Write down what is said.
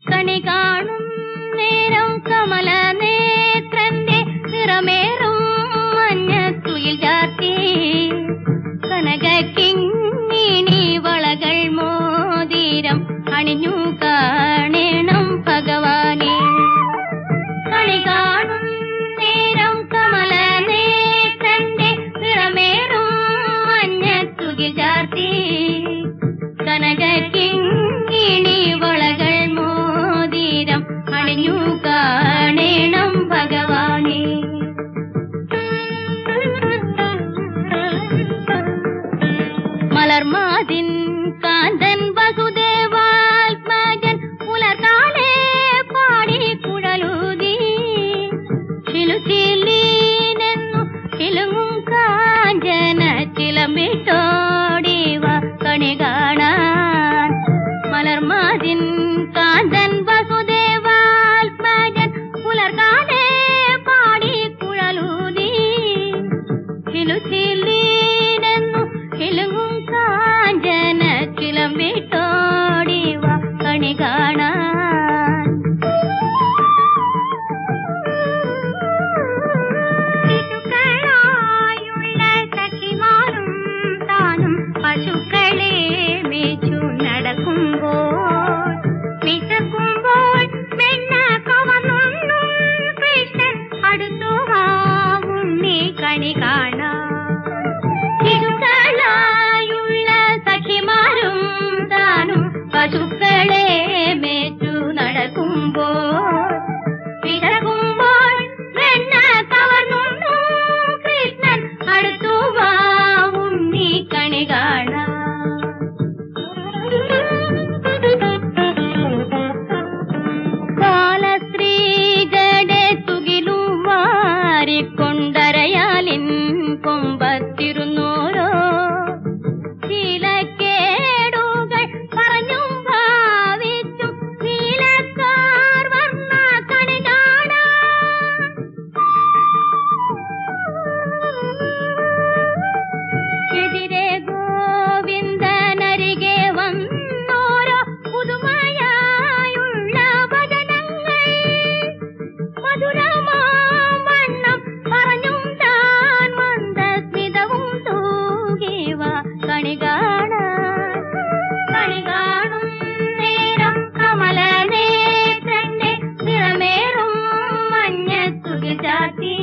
കണി കാണും നേരം കമല നേത്രന്റെ നിറമേറും മഞ്ഞത്തുയിൽ ചാർത്തി കനകിങ്ങിണി വളകൾ മോതിരം അണിഞ്ഞു കാണണം ഭഗവാനെ. കണി കാണും നേരം കമല നേത്രന്റെ നിറമേറും മഞ്ഞത്തുയിൽ ചാർത്തി കനകിങ്ങിണി വളകൾ മോതിരം അണിഞ്ഞു കാണണം ഭഗവാനെ. മലർമാതിൻ കാന്തൻ വസുദേവാത്മജൻ പുലർകാലേ പാടി കുഴലൂതി ചിലുചില്ലീനെന്നു ചിലുങ്ങും കാഞ്ചന ചിലമ്പിട്ടോടിവ കണി കാണാൻ. മലർമാതിൻ കാന്തൻ വസുദേവാത്മജൻ പുലർകാലേ പാടി കുഴലൂതി ചിലുചില്ലീനെന്നു ചിലുങ്ങും കാഞ്ചന ചിലമ്പിട്ടോടിവ കണി കാണാൻ. ശിശുക്കളായുള്ള സഖിമാരും താനും പശുക്കളെ മേച്ചു നടക്കുമ്പോൾ വിശക്കുമ്പോൾ വെണ്ണ കവർന്നുണ്ണും കൃഷ്ണൻ അടുത്തു വാ ഉണ്ണി കണി കാണാൻ. ശിശുക്കളായുള്ള സഖിമാരും താനും പശുക്കളെ മേച്ചു നടക്കുമ്പോൾ വിശക്കുമ്പോൾ വെണ്ണ കവർന്നുണ്ണും കൃഷ്ണൻ അടുത്തു വാ ഉണ്ണി കണി കാണാൻ. കാലസ്ത്രീകളുടെ തുകിലും വാരിക്കൊണ്ടരയാലിൻ കൊമ്പത്തിരുന്നോരോ ശീലക്കേടുകൾ പറഞ്ഞും ഭാവിച്ചും നീലക്കാർ വർണ്ണ കണി കാണാൻ. എതിരെ ഗോവിന്ദനരികെ വന്നോരോ പുതുമയായുള്ള വചനങ്ങൾ മധുരമാവണ്ണം പറഞ്ഞും താൻ മന്ദസ്മിതവും തൂകിവ കണി കാണാൻ. കണി കാണും നേരം കമല നേത്രന്റെ നിറമേറും മഞ്ഞത്തുകിൽ ചാർത്തി